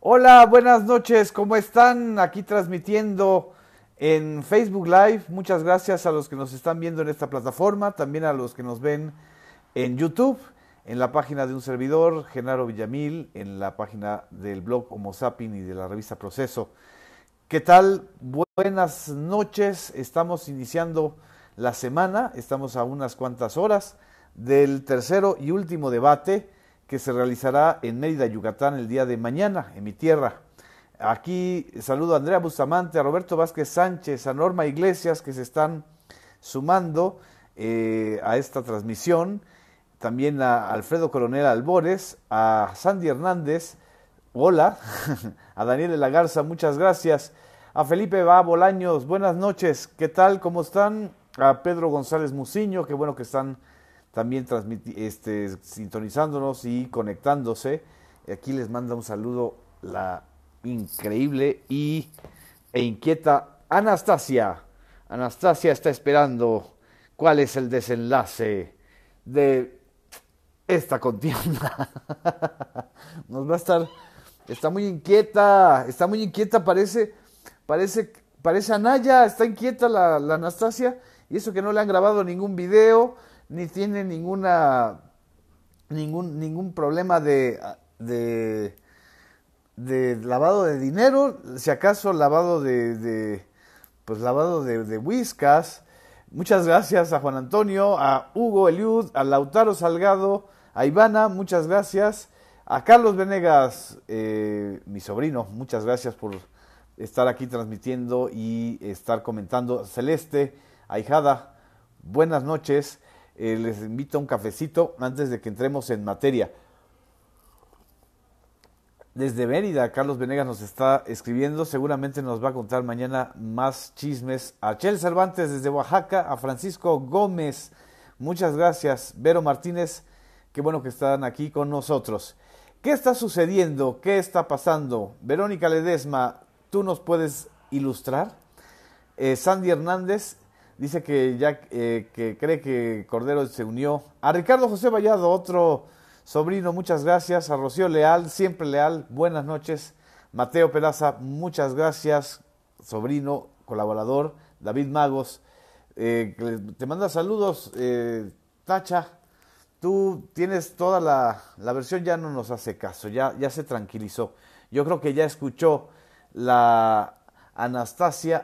Hola, buenas noches, ¿cómo están? Aquí transmitiendo en Facebook Live. Muchas gracias a los que nos están viendo en esta plataforma, también a los que nos ven en YouTube, en la página de un servidor, Genaro Villamil, en la página del blog Homo Sapien y de la revista Proceso. ¿Qué tal? Buenas noches, estamos iniciando la semana, estamos a unas cuantas horas del tercero y último debate que se realizará en Mérida, Yucatán, el día de mañana, en mi tierra. Aquí saludo a Andrea Bustamante, a Roberto Vázquez Sánchez, a Norma Iglesias, que se están sumando a esta transmisión. También a Alfredo Coronel Albores, a Sandy Hernández, hola, a Daniel de la Garza, muchas gracias. A Felipe Va Bolaños, buenas noches, ¿qué tal? ¿Cómo están? A Pedro González Muciño, qué bueno que están también sintonizándonos y conectándose. Aquí les manda un saludo la increíble e inquieta Anastasia. Anastasia está esperando cuál es el desenlace de esta contienda. Nos va a estar, está muy inquieta, parece Anaya, está inquieta la Anastasia, y eso que no le han grabado ningún video, ni tiene ningún problema de lavado de dinero, si acaso lavado de whiskas. Muchas gracias a Juan Antonio, a Hugo Eliud, a Lautaro Salgado, a Ivana, muchas gracias. A Carlos Venegas, mi sobrino, muchas gracias por estar aquí transmitiendo y estar comentando. Celeste, ahijada, buenas noches. Les invito a un cafecito antes de que entremos en materia. Desde Mérida, Carlos Venegas nos está escribiendo, seguramente nos va a contar mañana más chismes. A Chel Cervantes desde Oaxaca, a Francisco Gómez, muchas gracias. Vero Martínez, qué bueno que están aquí con nosotros. ¿Qué está sucediendo? ¿Qué está pasando? Verónica Ledesma, ¿tú nos puedes ilustrar? Sandy Hernández dice que ya que cree que Cordero se unió. A Ricardo José Vallado, otro sobrino, muchas gracias. A Rocío Leal, siempre leal, buenas noches. Mateo Peraza, muchas gracias, sobrino, colaborador. David Magos, te manda saludos. Tacha, tú tienes toda la versión, ya no nos hace caso, ya se tranquilizó. Yo creo que ya escuchó la Anastasia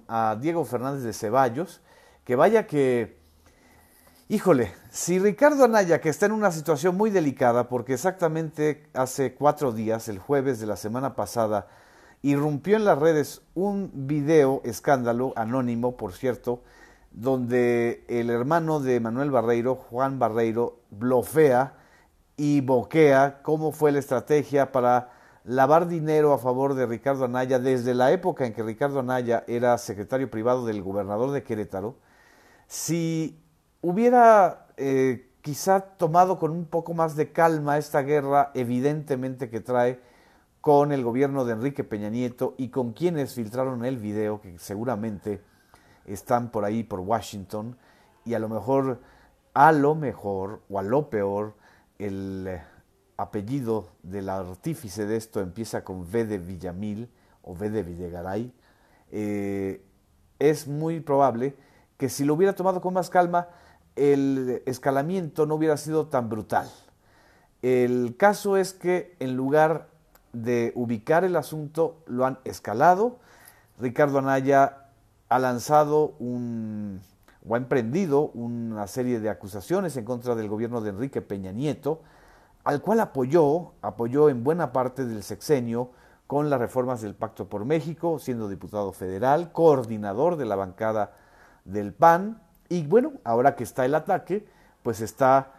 a Diego Fernández de Ceballos, que vaya que, híjole, si Ricardo Anaya, que está en una situación muy delicada, porque exactamente hace 4 días, el jueves de la semana pasada, irrumpió en las redes un video escándalo, anónimo por cierto, donde el hermano de Manuel Barreiro, Juan Barreiro, blofea y boquea cómo fue la estrategia para lavar dinero a favor de Ricardo Anaya desde la época en que Ricardo Anaya era secretario privado del gobernador de Querétaro. Si hubiera quizá tomado con un poco más de calma esta guerra evidentemente que trae con el gobierno de Enrique Peña Nieto y con quienes filtraron el video, que seguramente están por ahí por Washington, y a lo mejor o a lo peor, el apellido del artífice de esto empieza con V de Villamil o V de Videgaray, es muy probable que si lo hubiera tomado con más calma, el escalamiento no hubiera sido tan brutal. El caso es que en lugar de ubicar el asunto, lo han escalado. Ricardo Anaya ha lanzado o ha emprendido una serie de acusaciones en contra del gobierno de Enrique Peña Nieto, al cual apoyó en buena parte del sexenio con las reformas del Pacto por México, siendo diputado federal, coordinador de la bancada del PAN, y bueno, ahora que está el ataque, pues está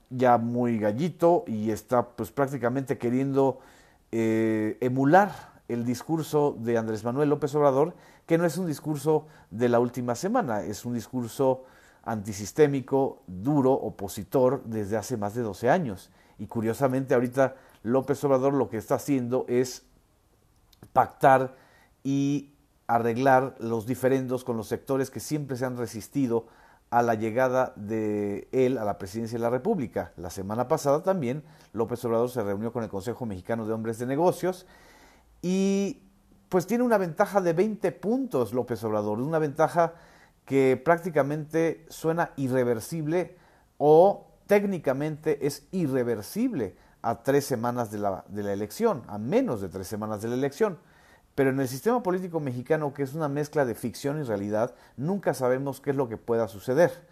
ya muy gallito y está pues prácticamente queriendo emular el discurso de Andrés Manuel López Obrador, que no es un discurso de la última semana, es un discurso antisistémico, duro, opositor desde hace más de 12 años. Y curiosamente ahorita López Obrador lo que está haciendo es pactar y arreglar los diferendos con los sectores que siempre se han resistido a la llegada de él a la presidencia de la República. La semana pasada también López Obrador se reunió con el Consejo Mexicano de Hombres de Negocios y pues tiene una ventaja de 20 puntos López Obrador, una ventaja que prácticamente suena irreversible o técnicamente es irreversible a 3 semanas de la elección, a menos de 3 semanas de la elección. Pero en el sistema político mexicano, que es una mezcla de ficción y realidad, nunca sabemos qué es lo que pueda suceder.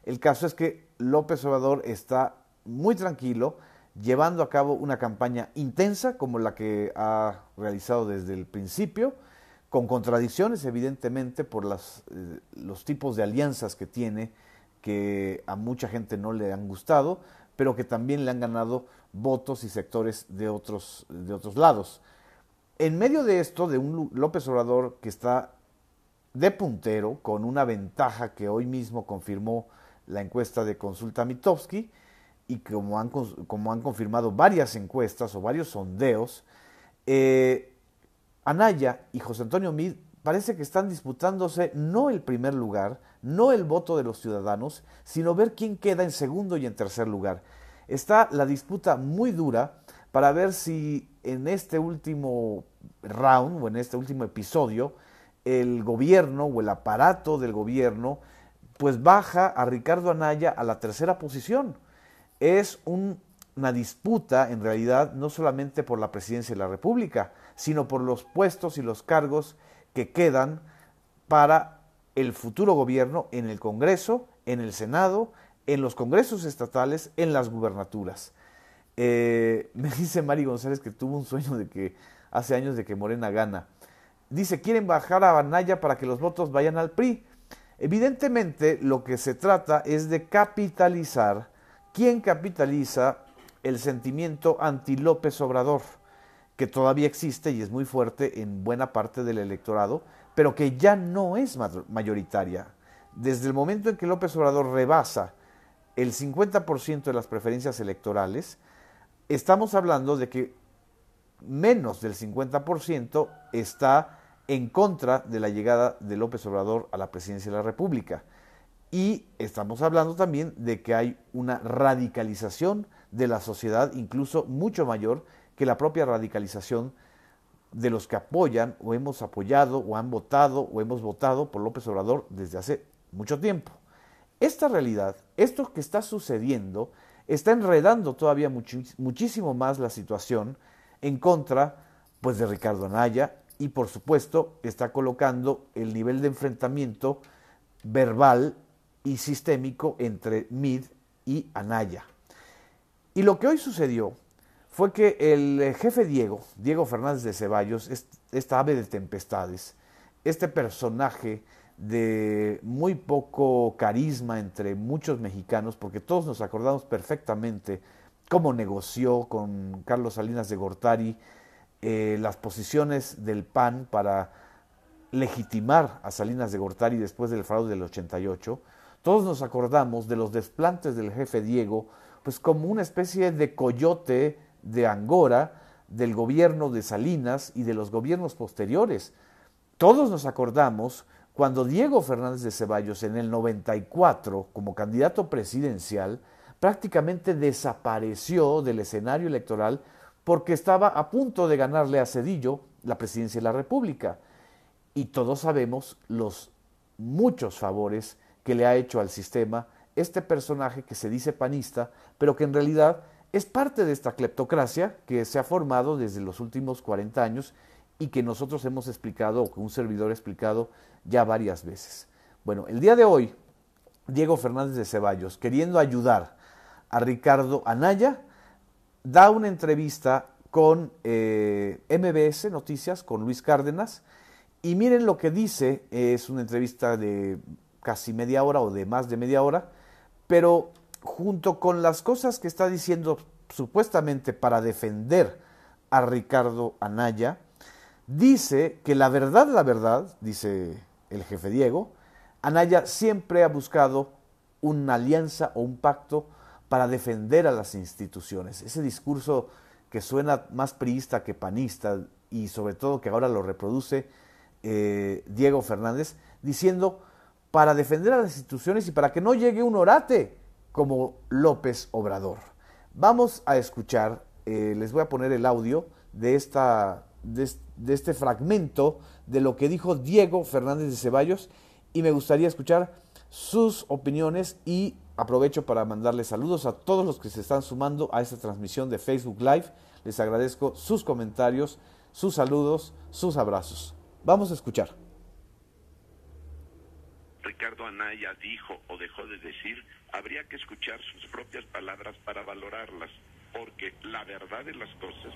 El caso es que López Obrador está muy tranquilo, llevando a cabo una campaña intensa como la que ha realizado desde el principio, con contradicciones evidentemente por los tipos de alianzas que tiene, que a mucha gente no le han gustado, pero que también le han ganado votos y sectores de otros lados. En medio de esto, de un López Obrador que está de puntero, con una ventaja que hoy mismo confirmó la encuesta de Consulta Mitofsky, y como han confirmado varias encuestas o varios sondeos, Anaya y José Antonio Meade parece que están disputándose no el primer lugar, no el voto de los ciudadanos, sino ver quién queda en segundo y en tercer lugar. Está la disputa muy dura para ver si en este último round o en este último episodio el gobierno o el aparato del gobierno pues baja a Ricardo Anaya a la tercera posición. Es una disputa en realidad no solamente por la presidencia de la República, sino por los puestos y los cargos que quedan para el futuro gobierno en el Congreso, en el Senado, en los congresos estatales, en las gubernaturas. Me dice Mari González que tuvo un sueño de que hace años de que Morena gana. Dice, quieren bajar a Anaya para que los votos vayan al PRI. Evidentemente lo que se trata es de capitalizar. ¿Quién capitaliza el sentimiento anti López Obrador? Que todavía existe y es muy fuerte en buena parte del electorado, pero que ya no es mayoritaria. Desde el momento en que López Obrador rebasa el 50% de las preferencias electorales, estamos hablando de que menos del 50% está en contra de la llegada de López Obrador a la presidencia de la República. Y estamos hablando también de que hay una radicalización de la sociedad, incluso mucho mayor que la propia radicalización de los que apoyan o hemos apoyado o han votado o hemos votado por López Obrador desde hace mucho tiempo. Esta realidad, esto que está sucediendo, está enredando todavía muchísimo más la situación en contra pues, de Ricardo Anaya y por supuesto está colocando el nivel de enfrentamiento verbal y sistémico entre Meade y Anaya. Y lo que hoy sucedió fue que el jefe Diego Fernández de Ceballos, esta ave de tempestades, este personaje de muy poco carisma entre muchos mexicanos, porque todos nos acordamos perfectamente cómo negoció con Carlos Salinas de Gortari las posiciones del PAN para legitimar a Salinas de Gortari después del fraude del 88. Todos nos acordamos de los desplantes del jefe Diego, pues como una especie de coyote de Angora del gobierno de Salinas y de los gobiernos posteriores. Todos nos acordamos cuando Diego Fernández de Ceballos en el 94, como candidato presidencial, prácticamente desapareció del escenario electoral porque estaba a punto de ganarle a Zedillo la presidencia de la República. Y todos sabemos los muchos favores que le ha hecho al sistema este personaje que se dice panista, pero que en realidad es parte de esta cleptocracia que se ha formado desde los últimos 40 años y que nosotros hemos explicado, o que un servidor ha explicado ya varias veces. Bueno, el día de hoy, Diego Fernández de Ceballos, queriendo ayudar a Ricardo Anaya, da una entrevista con MBS Noticias, con Luis Cárdenas, y miren lo que dice, es una entrevista de casi media hora o de más de media hora, pero junto con las cosas que está diciendo supuestamente para defender a Ricardo Anaya, dice que la verdad, dice el jefe Diego, Anaya siempre ha buscado una alianza o un pacto para defender a las instituciones. Ese discurso que suena más priista que panista y sobre todo que ahora lo reproduce Diego Fernández, diciendo para defender a las instituciones y para que no llegue un orate como López Obrador. Vamos a escuchar, les voy a poner el audio de este fragmento de lo que dijo Diego Fernández de Ceballos, y me gustaría escuchar sus opiniones, y aprovecho para mandarles saludos a todos los que se están sumando a esta transmisión de Facebook Live. Les agradezco sus comentarios, sus saludos, sus abrazos. Vamos a escuchar. Ricardo Anaya dijo o dejó de decir, habría que escuchar sus propias palabras para valorarlas, porque la verdad de las cosas,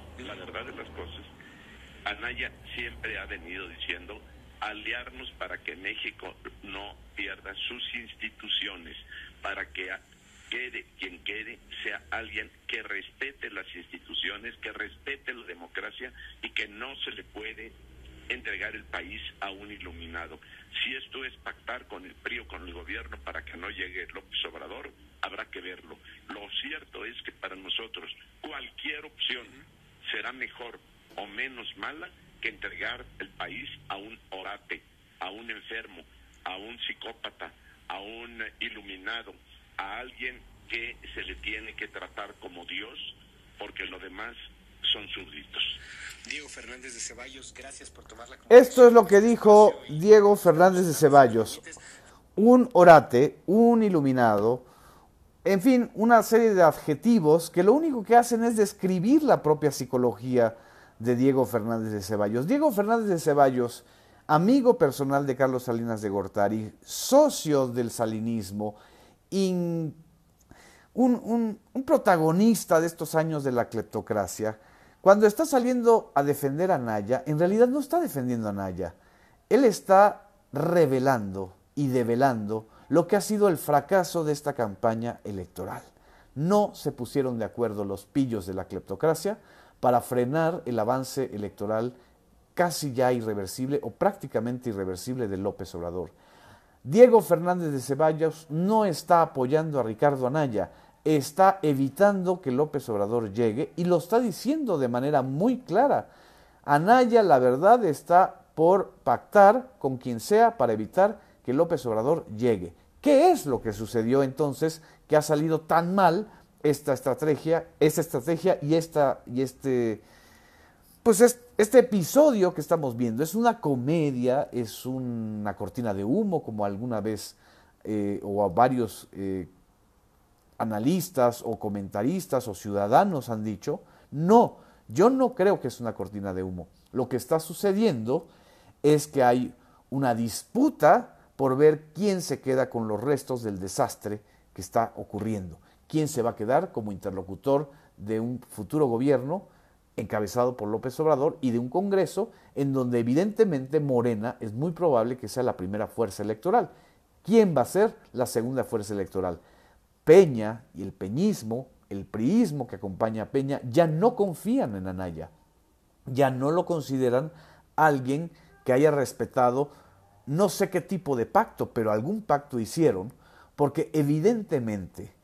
Anaya siempre ha venido diciendo aliarnos para que México no pierda sus instituciones, para que quede quien quede sea alguien que respete las instituciones, que respete la democracia y que no se le puede entregar el país a un iluminado. Si esto es pactar con el PRI o con el gobierno para que no llegue López Obrador, habrá que verlo. Lo cierto es que para nosotros cualquier opción será mejor o menos mala que entregar el país a un orate, a un enfermo, a un psicópata, a un iluminado, a alguien que se le tiene que tratar como Dios, porque lo demás son súbditos. Diego Fernández de Ceballos, gracias por tomar la comunicación. Esto es lo que dijo Diego Fernández de Ceballos. Un orate, un iluminado, en fin, una serie de adjetivos que lo único que hacen es describir la propia psicología de Diego Fernández de Ceballos. Diego Fernández de Ceballos, amigo personal de Carlos Salinas de Gortari, socio del salinismo, un protagonista de estos años de la cleptocracia, cuando está saliendo a defender a Anaya, en realidad no está defendiendo a Anaya. Él está revelando y develando lo que ha sido el fracaso de esta campaña electoral. No se pusieron de acuerdo los pillos de la cleptocracia para frenar el avance electoral casi ya irreversible o prácticamente irreversible de López Obrador. Diego Fernández de Ceballos no está apoyando a Ricardo Anaya, está evitando que López Obrador llegue, y lo está diciendo de manera muy clara. Anaya, la verdad, está por pactar con quien sea para evitar que López Obrador llegue. ¿Qué es lo que sucedió entonces que ha salido tan mal esta estrategia y este episodio que estamos viendo? Es una comedia, es una cortina de humo, como alguna vez o a varios analistas o comentaristas o ciudadanos han dicho. No, yo no creo que es una cortina de humo. Lo que está sucediendo es que hay una disputa por ver quién se queda con los restos del desastre que está ocurriendo, quién se va a quedar como interlocutor de un futuro gobierno encabezado por López Obrador y de un Congreso en donde evidentemente Morena es muy probable que sea la primera fuerza electoral. ¿Quién va a ser la segunda fuerza electoral? Peña y el peñismo, el priismo que acompaña a Peña, ya no confían en Anaya, ya no lo consideran alguien que haya respetado no sé qué tipo de pacto, pero algún pacto hicieron, porque evidentemente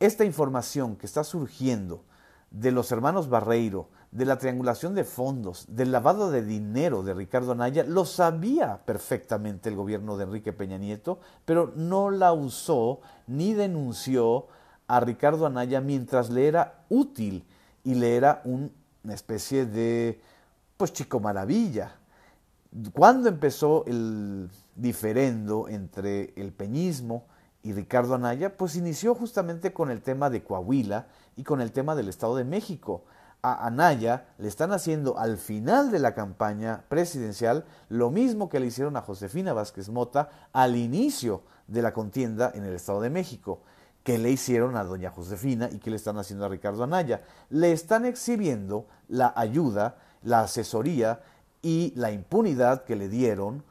esta información que está surgiendo de los hermanos Barreiro, de la triangulación de fondos, del lavado de dinero de Ricardo Anaya, lo sabía perfectamente el gobierno de Enrique Peña Nieto, pero no la usó ni denunció a Ricardo Anaya mientras le era útil y le era una especie de chico maravilla. Cuando empezó el diferendo entre el peñismo y Ricardo Anaya, pues inició justamente con el tema de Coahuila y con el tema del Estado de México. A Anaya le están haciendo al final de la campaña presidencial lo mismo que le hicieron a Josefina Vázquez Mota al inicio de la contienda en el Estado de México, que le hicieron a doña Josefina y que le están haciendo a Ricardo Anaya. Le están exhibiendo la ayuda, la asesoría y la impunidad que le dieron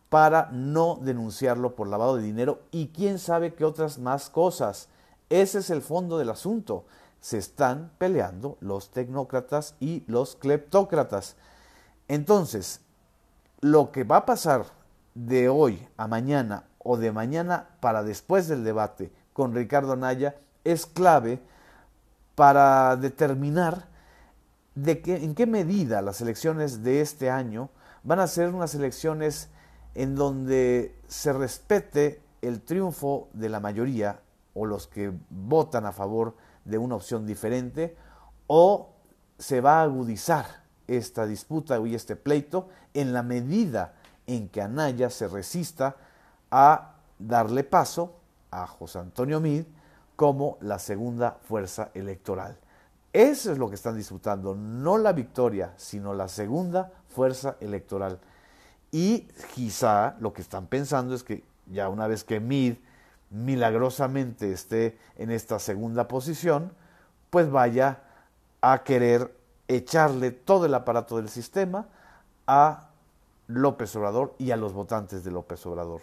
para no denunciarlo por lavado de dinero y quién sabe qué otras más cosas. Ese es el fondo del asunto. Se están peleando los tecnócratas y los cleptócratas. Entonces, lo que va a pasar de hoy a mañana o de mañana para después del debate con Ricardo Anaya es clave para determinar en qué medida las elecciones de este año van a ser unas elecciones en donde se respete el triunfo de la mayoría o los que votan a favor de una opción diferente, o se va a agudizar esta disputa y este pleito en la medida en que Anaya se resista a darle paso a José Antonio Meade como la segunda fuerza electoral. Eso es lo que están disputando, no la victoria, sino la segunda fuerza electoral. Y quizá lo que están pensando es que ya una vez que Meade milagrosamente esté en esta segunda posición, pues vaya a querer echarle todo el aparato del sistema a López Obrador y a los votantes de López Obrador.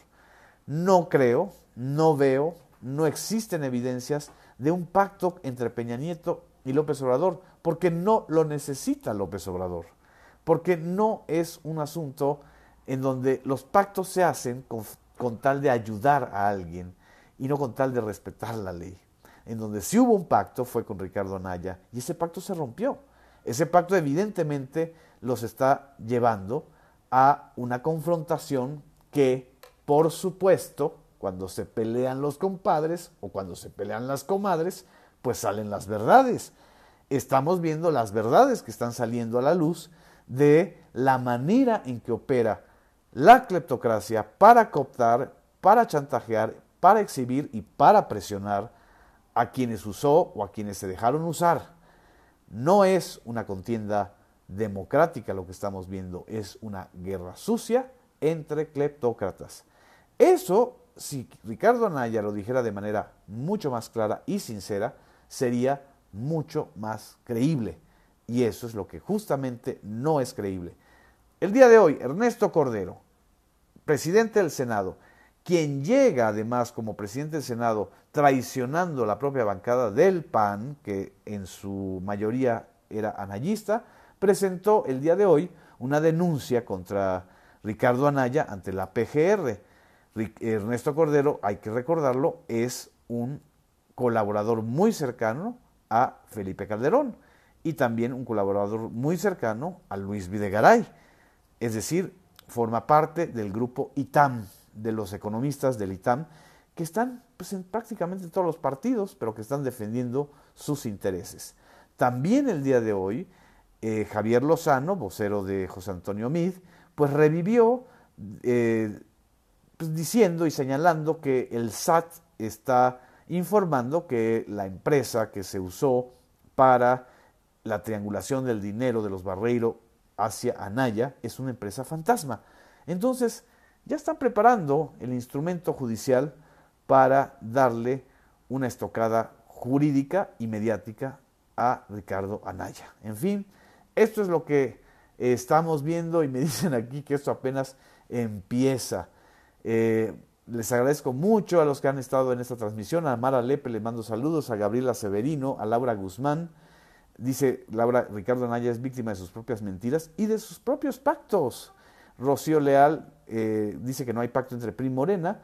No creo, no veo, no existen evidencias de un pacto entre Peña Nieto y López Obrador, porque no lo necesita López Obrador, porque no es un asunto en donde los pactos se hacen con tal de ayudar a alguien y no con tal de respetar la ley. En donde sí hubo un pacto fue con Ricardo Anaya y ese pacto se rompió. Ese pacto evidentemente los está llevando a una confrontación que, por supuesto, cuando se pelean los compadres o cuando se pelean las comadres, pues salen las verdades. Estamos viendo las verdades que están saliendo a la luz de la manera en que opera la cleptocracia para cooptar, para chantajear, para exhibir y para presionar a quienes usó o a quienes se dejaron usar. No es una contienda democrática lo que estamos viendo, es una guerra sucia entre cleptócratas. Eso, si Ricardo Anaya lo dijera de manera mucho más clara y sincera, sería mucho más creíble. Y eso es lo que justamente no es creíble. El día de hoy, Ernesto Cordero, presidente del Senado, quien llega además como presidente del Senado traicionando la propia bancada del PAN, que en su mayoría era anayista, presentó el día de hoy una denuncia contra Ricardo Anaya ante la PGR. Ernesto Cordero, hay que recordarlo, es un colaborador muy cercano a Felipe Calderón y también un colaborador muy cercano a Luis Videgaray. Es decir, forma parte del grupo ITAM, de los economistas del ITAM, que están pues, en prácticamente todos los partidos, pero que están defendiendo sus intereses. También el día de hoy, Javier Lozano, vocero de José Antonio Meade, pues revivió pues, diciendo y señalando que el SAT está informando que la empresa que se usó para la triangulación del dinero de los Barreiro hacia Anaya es una empresa fantasma. Entonces, ya están preparando el instrumento judicial para darle una estocada jurídica y mediática a Ricardo Anaya. En fin, esto es lo que estamos viendo y me dicen aquí que esto apenas empieza. Les agradezco mucho a los que han estado en esta transmisión. A Mara Lepe le mando saludos, a Gabriela Severino, a Laura Guzmán. Dice Laura, Ricardo Anaya es víctima de sus propias mentiras y de sus propios pactos. Rocío Leal dice que no hay pacto entre PRI y Morena.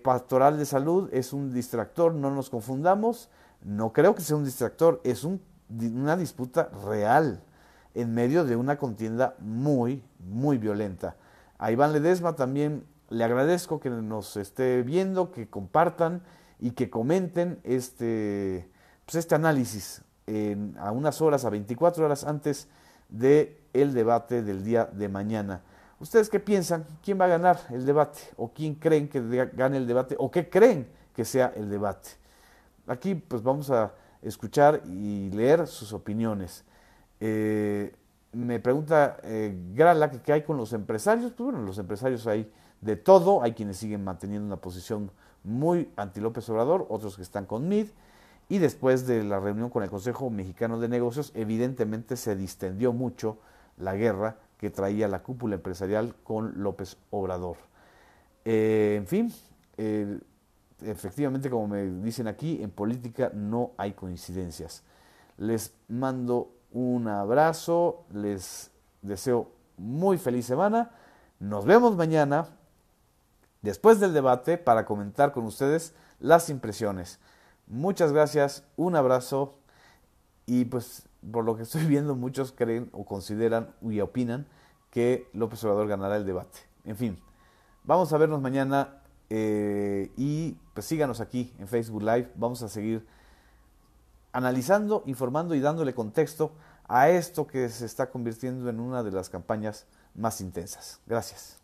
Pastoral de Salud es un distractor, no nos confundamos. No creo que sea un distractor, es una disputa real en medio de una contienda muy, muy violenta. A Iván Ledesma también le agradezco que nos esté viendo, que compartan y que comenten este análisis a unas horas, a 24 horas antes del debate del día de mañana. ¿Ustedes qué piensan? ¿Quién va a ganar el debate? ¿O quién creen que gane el debate? ¿O qué creen que sea el debate? Aquí pues vamos a escuchar y leer sus opiniones. Me pregunta Grala que qué hay con los empresarios. Pues bueno, los empresarios hay de todo. Hay quienes siguen manteniendo una posición muy anti López Obrador, otros que están con Meade. Y después de la reunión con el Consejo Mexicano de Negocios, evidentemente se distendió mucho la guerra que traía la cúpula empresarial con López Obrador. En fin, efectivamente, como me dicen aquí, en política no hay coincidencias. Les mando un abrazo, les deseo muy feliz semana. Nos vemos mañana, después del debate, para comentar con ustedes las impresiones. Muchas gracias, un abrazo y pues por lo que estoy viendo muchos creen o consideran y opinan que López Obrador ganará el debate. En fin, Vamos a vernos mañana y pues síganos aquí en Facebook Live. Vamos a seguir analizando, informando y dándole contexto a esto que se está convirtiendo en una de las campañas más intensas. Gracias.